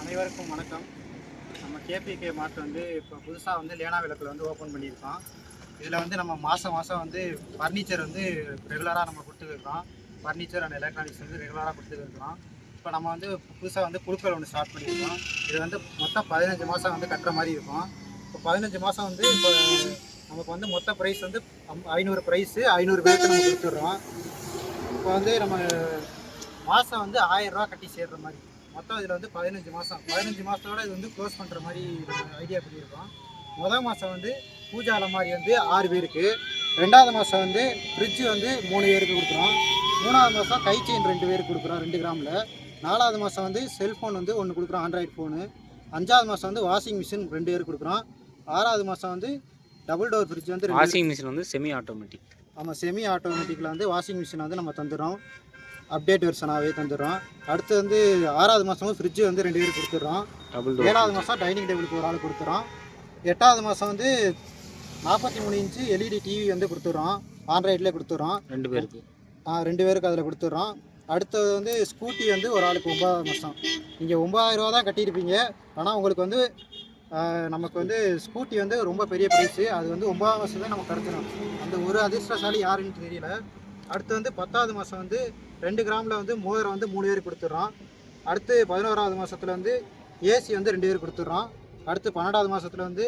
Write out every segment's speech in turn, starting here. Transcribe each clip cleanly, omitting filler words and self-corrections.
அனைவருக்கும் வணக்கம். நம்ம கேபிகே மார்ட் வந்து இப்போ புதுசாக வந்து லேனா விளக்கில் வந்து ஓப்பன் பண்ணியிருக்கோம். இதில் வந்து நம்ம மாதம் வந்து ஃபர்னிச்சர் வந்து ரெகுலராக நம்ம கொடுத்துருக்கோம். ஃபர்னிச்சர் அண்ட் எலக்ட்ரானிக்ஸ் வந்து ரெகுலராக கொடுத்துருக்கோம். இப்போ நம்ம வந்து புதுசாக வந்து குழுக்கள் ஒன்று ஸ்டார்ட் பண்ணியிருக்கோம். இது வந்து மொத்தம் 15 மாதம் வந்து கட்டுற மாதிரி இருக்கும். இப்போ 15 மாதம் வந்து இப்போ நமக்கு வந்து மொத்த ப்ரைஸ் வந்து 500 ப்ரைஸு 500 பேருக்கு நம்ம கொடுத்துட்றோம். இப்போ வந்து நம்ம மாதம் வந்து 1000 ரூபா கட்டி சேர்ற மாதிரி மொத்தம் இதில் வந்து 15 மாதத்தோட இது வந்து க்ளோஸ் பண்ணுற மாதிரி ஐடியா பண்ணியிருக்கோம். முதல் மாதம் வந்து பூஜா அலமாரி வந்து 6 பேருக்கு, 2வது மாதம் வந்து ஃப்ரிட்ஜு வந்து 3 பேருக்கு கொடுக்குறோம், 3வது மாதம் கை செயின் 2 பேருக்கு கொடுக்குறோம் 2 கிராமில், 4வது மாதம் வந்து செல்ஃபோன் வந்து 1 கொடுக்குறோம் ஆண்ட்ராய்டு ஃபோனு, 5வது மாதம் வந்து வாஷிங் மிஷின் 2 பேருக்கு கொடுக்குறோம், 6வது மாதம் வந்து டபுள் டோர் ஃப்ரிட்ஜ் வந்து வாஷிங் மிஷின் வந்து செமி ஆட்டோமேட்டிக். ஆமாம், செமி ஆட்டோமேட்டிக்கில் வந்து வாஷிங் மிஷின் வந்து நம்ம தந்துடுறோம், அப்டேட் வெர்ஷனாகவே தந்துடுறோம். அடுத்து வந்து 6வது மாதமும் ஃப்ரிட்ஜு வந்து 2 பேருக்கு கொடுத்துட்றோம், 7வது மாதம் டைனிங் டேபிளுக்கு ஒரு ஆள் கொடுத்துறோம், 8வது மாதம் வந்து 43 இன்ச்சு எல்இடி டிவி வந்து கொடுத்துட்றோம், ஆண்ட்ராய்டில் கொடுத்துட்றோம் 2 பேருக்கு. 2 பேருக்கு அதில் கொடுத்துட்றோம். அடுத்தது வந்து ஸ்கூட்டி வந்து ஒரு ஆளுக்கு 9வது மாதம். நீங்கள் 9000 ரூபா தான் கட்டியிருப்பீங்க, ஆனால் உங்களுக்கு வந்து நமக்கு வந்து ஸ்கூட்டி வந்து ரொம்ப பெரிய ப்ரைஸு. அது வந்து 9வது மாதம் நம்ம கிடச்சிடும். அந்த ஒரு அதிர்ஷ்டசாலி யாருன்னு தெரியல. அடுத்து வந்து 10வது மாதம் வந்து 2 கிராமில் வந்து மோதிரம் வந்து 3 பேருக்கு கொடுத்துட்றோம். அடுத்து 11வது மாதத்தில் வந்து ஏசி வந்து 2 பேருக்கு கொடுத்துட்றோம். அடுத்து 12வது மாதத்தில் வந்து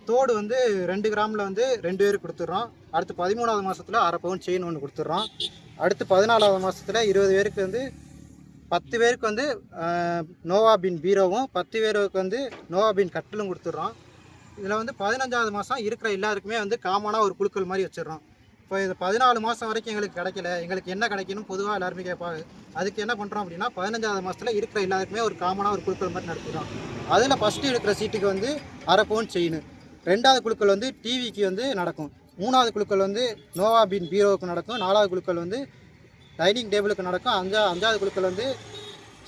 தோடு வந்து 2 கிராமில் வந்து 2 பேருக்கு கொடுத்துட்றோம். அடுத்து 13வது மாதத்தில் அரை பவுன் செயின் ஒன்று கொடுத்துட்றோம். அடுத்து 14வது மாதத்தில் 20 பேருக்கு வந்து 10 பேருக்கு வந்து நோவா பின் பீரோவும் 10 பேருக்கு வந்து நோவா பின் கட்டிலும் கொடுத்துட்றோம். இதில் வந்து 15வது மாதம் இருக்கிற எல்லாருக்குமே வந்து காமனாக ஒரு குழுக்கள் மாதிரி வச்சிடறோம். இப்போ இது 14 மாதம் வரைக்கும் எங்களுக்கு கிடைக்கல, எங்களுக்கு என்ன கிடைக்கணும் பொதுவாக எல்லாருமே கேட்பாங்க. அதுக்கு என்ன பண்ணுறோம் அப்படின்னா 15வது மாதத்தில் இருக்கிற எல்லாருக்குமே ஒரு காமனாக ஒரு குழுக்கள் மாதிரி நடத்துகிறோம். அதில் ஃபஸ்ட்டு இருக்கிற சீட்டுக்கு வந்து அரை பவுன் செயின், 2வது குழுக்கள் வந்து டிவிக்கு வந்து நடக்கும், 3வது குழுக்கள் வந்து நோவா பின் பீரோவுக்கு நடக்கும், 4வது குழுக்கள் வந்து டைனிங் டேபிளுக்கு நடக்கும், 5வது குழுக்கள் வந்து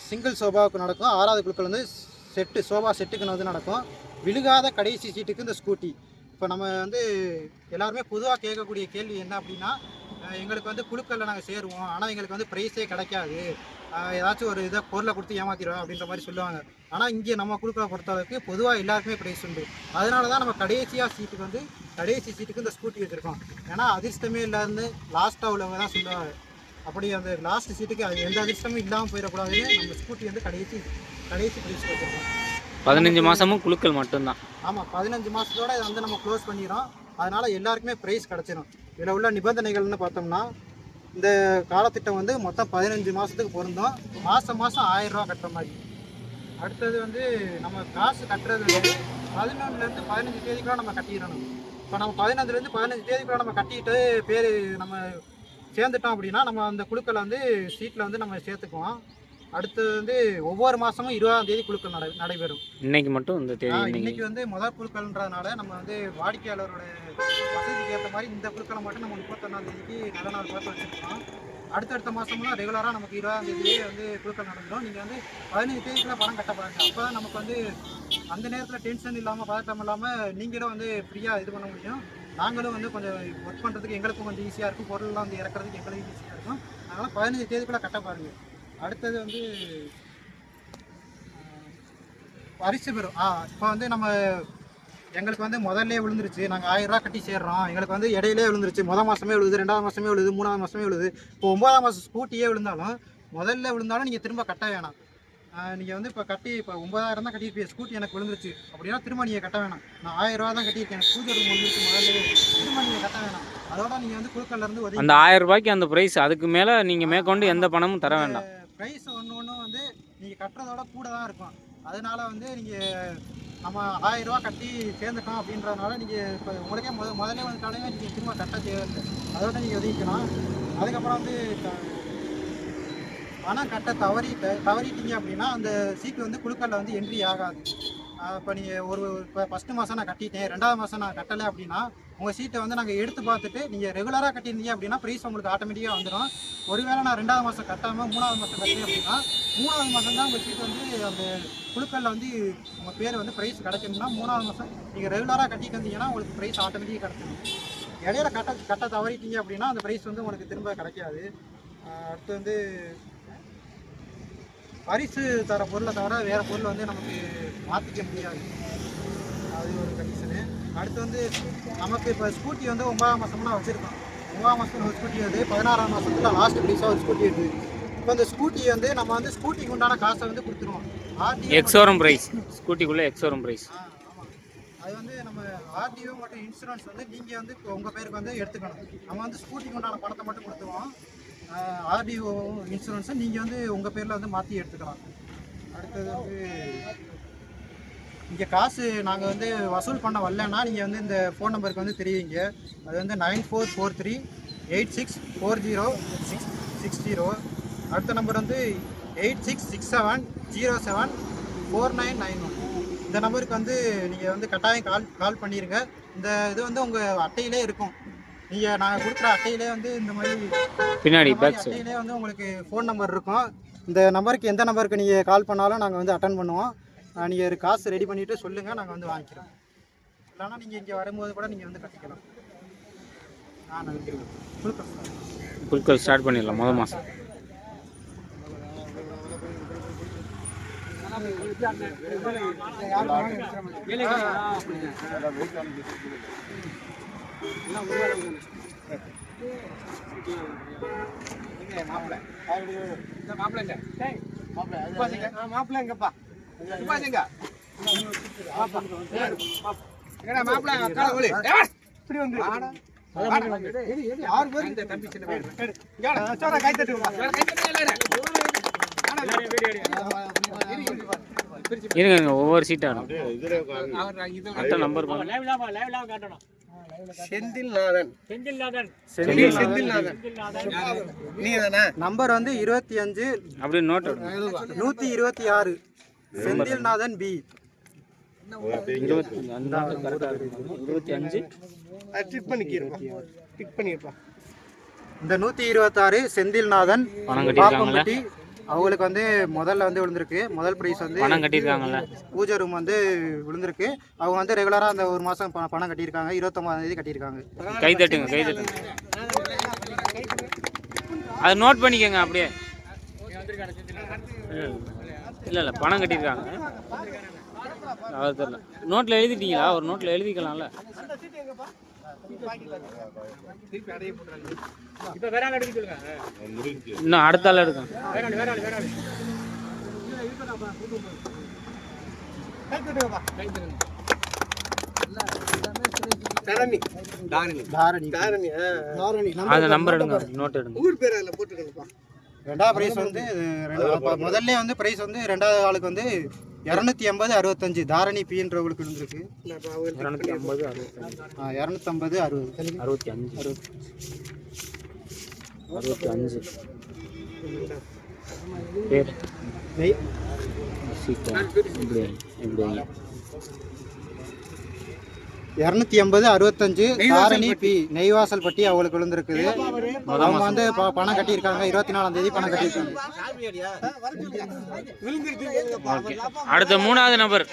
சிங்கிள் சோபாவுக்கு நடக்கும், 6வது குழுக்கள் வந்து சோபா செட்டுக்கு வந்து நடக்கும். விழுகாத கடைசி சீட்டுக்கு இந்த ஸ்கூட்டி. இப்போ நம்ம வந்து எல்லாருமே பொதுவாக கேட்கக்கூடிய கேள்வி என்ன அப்படின்னா, எங்களுக்கு வந்து குழுக்களில் நாங்கள் சேருவோம், ஆனால் எங்களுக்கு வந்து ப்ரைஸே கிடைக்காது, ஏதாச்சும் ஒரு இதை பொருளை கொடுத்து ஏமாற்றிடுவோம் அப்படின்ற மாதிரி சொல்லுவாங்க. ஆனால் இங்கே நம்ம குழுக்களை பொறுத்தளவுக்கு பொதுவாக எல்லாருக்குமே ப்ரைஸ் உண்டு. அதனால தான் நம்ம கடைசி சீட்டுக்கு இந்த ஸ்கூட்டி வச்சுருக்கோம். ஏன்னா அதிர்ஷ்டமே இல்லாத லாஸ்ட்டாக உள்ளவங்க தான் சொல்லுவாங்க. அப்படி அந்த லாஸ்ட் சீட்டுக்கு அது எந்த அதிர்ஷ்டமும் இல்லாமல் போயிடக்கூடாதுன்னு நம்ம ஸ்கூட்டி வந்து கடைசி ப்ரைஸ் வச்சுருக்கோம். 15 மாதமும் குழுக்கள் மட்டும்தான். ஆமாம், 15 மாதத்தோட இதை வந்து நம்ம க்ளோஸ் பண்ணிடுறோம். அதனால் எல்லாருக்குமே ப்ரைஸ் கிடச்சிடும். இதில் உள்ள நிபந்தனைகள்னு பார்த்தோம்னா, இந்த காலத்திட்டம் வந்து மொத்தம் 15 மாதத்துக்கு பொருந்தும். மாதம் 1000 ரூபா கட்டுற மாதிரி. அடுத்தது வந்து நம்ம காசு கட்டுறது வந்து 11லேருந்து 15 தேதிக்குள்ள நம்ம கட்டிடணும். இப்போ நம்ம 11லேருந்து 15 தேதிக்குள்ள நம்ம கட்டிட்டு பேர் நம்ம சேர்ந்துட்டோம் அப்படின்னா நம்ம அந்த குழுக்களை வந்து சீட்டில் வந்து நம்ம சேர்த்துக்குவோம். அடுத்தது வந்து ஒவ்வொரு மாதமும் 20ஆம் தேதி குழுக்கள் நடைபெறும். இன்னைக்கு மட்டும் இந்த தேதி இன்னைக்கு வந்து முதல் குழுக்கள்ன்றதுனால நம்ம வந்து வாடிக்கையாளரோட வசதிக்கு ஏற்ற மாதிரி இந்த குழுக்களை மட்டும் நம்ம 31ஆம் தேதிக்கு நல்ல நாள் பார்த்து வச்சுருக்கோம். அடுத்தடுத்த மாதம்லாம் ரெகுலராக நமக்கு 20ஆம் தேதியே வந்து குழுக்கள் நடந்துடும். நீங்கள் வந்து 15 தேதிக்குள்ள பணம் கட்ட பாருங்க. அப்போ தான் நமக்கு வந்து அந்த நேரத்தில் டென்ஷன் இல்லாமல் பதட்டம் இல்லாமல் நீங்களும் வந்து ஃப்ரீயாக இது பண்ண முடியும். நாங்களும் வந்து கொஞ்சம் ஒர்க் பண்ணுறதுக்கு எங்களுக்கும் கொஞ்சம் ஈஸியாக இருக்கும், பொருள்லாம் வந்து இறக்குறதுக்கு எங்களுக்கும் ஈஸியாக இருக்கும். அதனால் 15 தேதிக்குள்ளே கட்ட பாருங்கள். அடுத்தது வந்து பரிசு பெறும். இப்போ வந்து நம்ம எங்களுக்கு வந்து முதல்லே விழுந்துருச்சு, நாங்கள் 1000 ரூபா கட்டி சேர்றோம், எங்களுக்கு வந்து இடையிலே விழுந்துருச்சு, முதல் மாதமே விழுது, 2வது மாதமே விழுது, 3வது மாதமே விழுது. இப்போ 9ஆம் மாதம் ஸ்கூட்டியே விழுந்தாலும் முதல்ல விழுந்தாலும் நீங்கள் திரும்ப கட்ட வேணாம். நீங்கள் வந்து இப்போ 9000 தான் கட்டியிருப்பீங்க, ஸ்கூட்டி எனக்கு விழுந்துருச்சு அப்படின்னா திரும்ப நீங்கள் கட்ட வேணாம். நான் 1000 ரூபா தான் கட்டியிருக்கேன், எனக்கு பூஜை ரூம் வந்துருச்சு, முதல்ல திரும்ப நீங்கள் கட்ட வேணாம். அதோட நீங்கள் வந்து குழுக்கள்லேருந்து அந்த 1000 ரூபாய்க்கு அந்த ப்ரைஸ், அதுக்கு மேலே நீங்கள் மேற்கொண்டு எந்த பணமும் தர வேண்டாம். ப்ரைஸ் ஒன்று வந்து நீங்கள் கட்டுறதோட கூட தான் இருக்கும். அதனால் வந்து நீங்கள் நம்ம 1000 ரூபா கட்டி சேர்ந்துட்டோம் அப்படின்றதுனால நீங்கள் இப்போ உங்களுக்கே முதல்ல வந்துட்டாலுமே நீங்கள் திரும்ப கட்ட தேவையில்லை, அதோட நீங்கள் ஒதுக்கிக்கலாம். அதுக்கப்புறம் வந்து பணம் கட்ட தவறிட்டீங்க அப்படின்னா அந்த சீட்டு வந்து குழுக்களில் வந்து என்ட்ரி ஆகாது. இப்போ நீங்கள் இப்போ ஃபஸ்ட்டு மாதம் நான் கட்டிட்டேன், 2வது மாதம் நான் கட்டலை அப்படின்னா உங்கள் சீட்டை வந்து நாங்கள் எடுத்து பார்த்துட்டு நீங்கள் ரெகுலராக கட்டியிருந்தீங்க அப்படின்னா ப்ரைஸ் உங்களுக்கு ஆட்டோமேட்டிக்காக வந்துடும். ஒருவேளை நான் 2வது மாதம் கட்டாமல் 3வது மாதம் கட்டேன் அப்படின்னா 3வது மாதம் தான் உங்கள் சீட்டு வந்து அந்த குழுக்களில் வந்து உங்கள் பேர் வந்து ப்ரைஸ் கிடைக்கணும்னா 3வது மாதம் நீங்கள் ரெகுலராக கட்டிட்டு வந்தீங்கன்னா உங்களுக்கு ப்ரைஸ் ஆட்டோமேட்டிக்காக கிடைச்சிடும். இடையில கட்ட தவறிட்டீங்க அப்படின்னா அந்த ப்ரைஸ் வந்து உங்களுக்கு திரும்ப கிடைக்காது. அடுத்து வந்து பரிசு தர பொருளை தவிர வேறு பொருள் வந்து நமக்கு மாற்றிக்க முடியாது. அது ஒரு கண்டிஷனு. அடுத்து வந்து நமக்கு இப்போ ஸ்கூட்டி வந்து 9ஆம் மாதம்லாம் வச்சுருக்கோம். 9ஆம் மாதத்தில் ஒரு ஸ்கூட்டி வந்து 16ஆம் மாதத்தில் லாஸ்ட் ப்ரைஸாக ஒரு ஸ்கூட்டி இருக்குது. இப்போ அந்த ஸ்கூட்டி வந்து நம்ம வந்து ஸ்கூட்டிக்கு உண்டான காசை வந்து கொடுத்துருவோம். எக்ஸோரம் ப்ரைஸ், ஸ்கூட்டிக்குள்ளே எக்ஸோரம் ப்ரைஸ். ஆமாம், அது வந்து நம்ம ஆர்டிஓ மற்றும் இன்சூரன்ஸ் வந்து நீங்கள் வந்து இப்போ உங்கள் பேருக்கு வந்து எடுத்துக்கணும். நம்ம வந்து ஸ்கூட்டிக்கு உண்டான பணத்தை மட்டும் கொடுத்துருவோம். ஆர்டிஓ இன்சூரன்ஸை நீங்கள் வந்து உங்கள் பேரில் வந்து மாற்றி எடுத்துக்கலாம். அடுத்தது வந்து இங்கே காசு நாங்கள் வந்து வசூல் பண்ண வரலன்னா நீங்கள் வந்து இந்த ஃபோன் நம்பருக்கு வந்து தெரிவிங்க. அது வந்து 9443864060. அடுத்த நம்பர் வந்து 8667074991. இந்த நம்பருக்கு வந்து நீங்கள் வந்து கட்டாயம் கால் பண்ணிடுங்க. இந்த இது வந்து உங்கள் அட்டையிலே இருக்கும். நீங்கள் நாங்கள் கொடுக்குற அட்டையிலே வந்து இந்த மாதிரி பின்னாடி அட்டையிலே வந்து உங்களுக்கு ஃபோன் நம்பர் இருக்கும். இந்த நம்பருக்கு எந்த நம்பருக்கு நீங்கள் கால் பண்ணாலும் நாங்கள் வந்து அட்டன் பண்ணுவோம். நீங்கள் காசு ரெடி பண்ணிவிட்டு சொல்லுங்கள், நாங்கள் வந்து வாங்கிக்கிறோம். இல்லைன்னா நீங்கள் இங்கே வரும்போது கூட நீங்கள் வந்து கட்டிக்கலாம். புல்கல் ஸ்டார்ட் பண்ணிடலாம் முதல் மாதம். மாப்பிள்ளைங்கப்பா இருங்க ஒவ்வொரு சீட்டாக அடுத்த நம்பர் நம்பர் வந்து 25 அப்படியே நோட் 126 செந்தில்நாதன் பி. 25 இந்த 126 செந்தில்நாதன் பணம் கட்டியிருக்காங்கல்ல, பாப்பம்பட்டி. அவங்களுக்கு வந்து முதல்ல வந்து விழுந்திருக்கு. முதல் ப்ரைஸ் வந்து பணம் கட்டியிருக்காங்கல்ல, பூஜை ரூம் வந்து விழுந்திருக்கு. அவங்க வந்து ரெகுலராக அந்த ஒரு மாதம் பணம் கட்டியிருக்காங்க. 29ஆம் தேதி கட்டியிருக்காங்க. கை தட்டுங்க, கை தட்டுங்க. அது நோட் பண்ணிக்கோங்க அப்படியே. இல்லை இல்லை பணம் கட்டியிருக்காங்க. அது தெரியல, நோட்டில் எழுதிட்டீங்களா? ஒரு நோட்டில் எழுதிக்கலாம்ல. இன்னும் அடுத்த ஆள் எடுக்கும். அந்த நம்பர் எடுங்க, நோட் எடுங்க. ஊர் பேர் அதில் போட்டுக்கணும்ப்பா. ரெண்டாவது ப்ரைஸ் வந்து முதல்ல வந்து ப்ரைஸ் வந்து ரெண்டாவது ஆளுக்கு வந்து 250-65 தாரணி பின்றவங்களுக்கு இருந்திருக்கு. 250-65 பேர் 250-65 தாரணி பி நெய்வாசல்பட்டி அவங்களுக்கு விழுந்திருக்குது. அவங்க வந்து பணம் கட்டியிருக்காங்க. 24ஆம் தேதி பணம் கட்டியிருக்காங்க. அடுத்த மூணாவது நம்பர்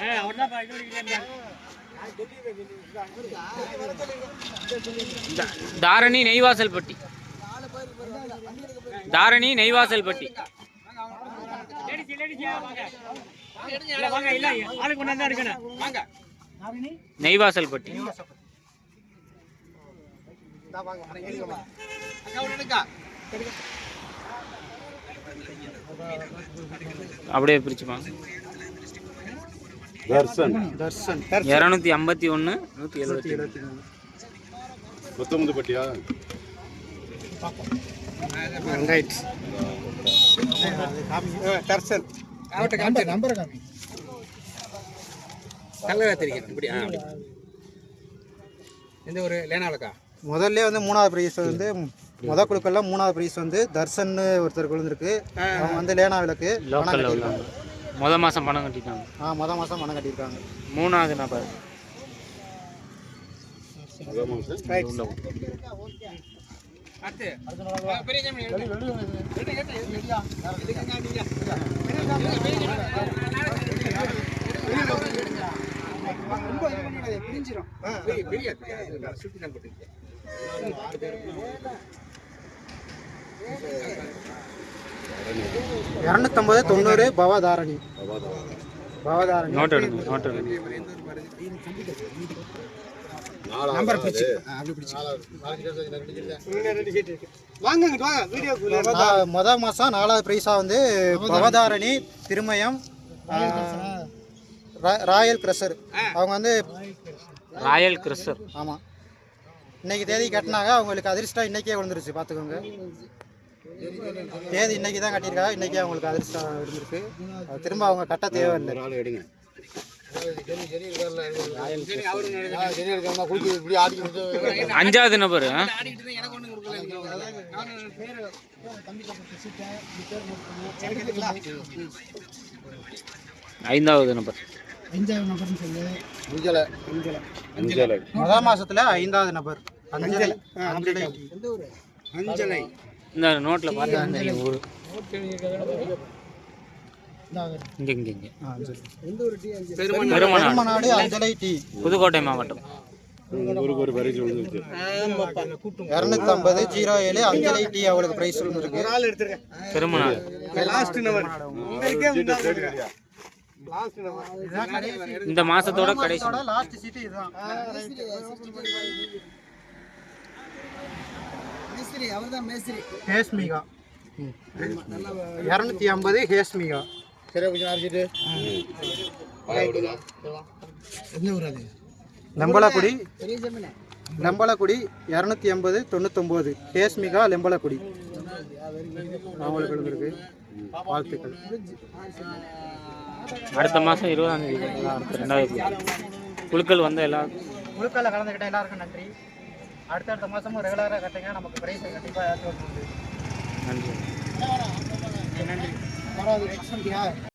தாரணி நெய்வாசல்பட்டி. தாரணி நெய்வாசல்பட்டி. நெய்வாசல்பட்டி. அப்படியே பிரிச்சுப்பாங்க. 251 170 பட்டியா? ரைட். தர்சன் நம்பர் காமி. இந்த ஒரு லேனாலக்கா முதல்ல வந்து மூணாவது ப்ரைஸ் வந்து முதல் குழுக்கெல்லாம் மூணாவது ப்ரைஸ் வந்து தர்சன் ஒருத்தருக்கு விழுந்திருக்கு. அவங்க வந்து லேனா விளக்கு முதல் மாதம் பணம் கட்டிட்டாங்க. முதல் மாதம் பணம் கட்டியிருக்காங்க. மூணாவது நபர் 250 90 பவதாரணி. பவதாரணி நோட் எடுங்க, நோட் எடுங்க. நம்பர் பிடிச்சி அப்படி பிடிச்சி வாங்க வாங்க வீடியோக்குள்ள. மொதல் மாதம் 4வது ப்ரைஸாக வந்து பவதாரணி திருமயம் ராயல் கிரஷர். அவங்க வந்து ராயல் கிரஷர். ஆமாம், இன்னைக்கு தேதி கட்டினாங்க. அவங்களுக்கு அதிர்ஷ்டம் இன்னைக்கே விழுந்துருச்சு, பார்த்துக்கோங்க. தேதி இன்னைக்கு தான் கட்டியிருக்காங்க, இன்னைக்கே அவங்களுக்கு அதிர்ஷ்டம் இருந்திருக்கு. அது திரும்ப அவங்க கட்ட தேவையில்லை. எடுங்க. 5வது நபர். 5வது நபர். முதல் மாசத்துல 5வது நபர் அஞ்சலை. இந்த நோட்டில் பார்த்தா தெரியும் ஊர். இங்கே இங்கே இங்கே பெருமநாடு அஞ்சலை டீ, புதுக்கோட்டை மாவட்டம். 250 07 அஞ்சலை டீ அவங்களுக்கு பிரைஸ் விழுந்திருக்கு. பெருமநாடு. இந்த மாசத்தோட கடைசி லாஸ்ட் சீட் இதுதான். ஹேஸ்மிகா 250 ஹேஸ்மிகா. லெம்பலக்குடி 280 99 ஹேஸ்மிகா லெம்பலக்குடி அவங்களுக்கு விழுந்திருக்கு. வாழ்த்துக்கள். அடுத்த மாதம் 20ஆம் தேதி. அடுத்த 2வது குழுக்கள் வந்த குழுக்களில் கலந்துக்கிட்ட எல்லாருக்கும் நன்றி. அடுத்தடுத்த மாதமும் ரெகுலராக கட்டுங்க, நமக்கு பிரைஸ் கண்டிப்பாக ஏற்றி. நன்றி. நன்றி.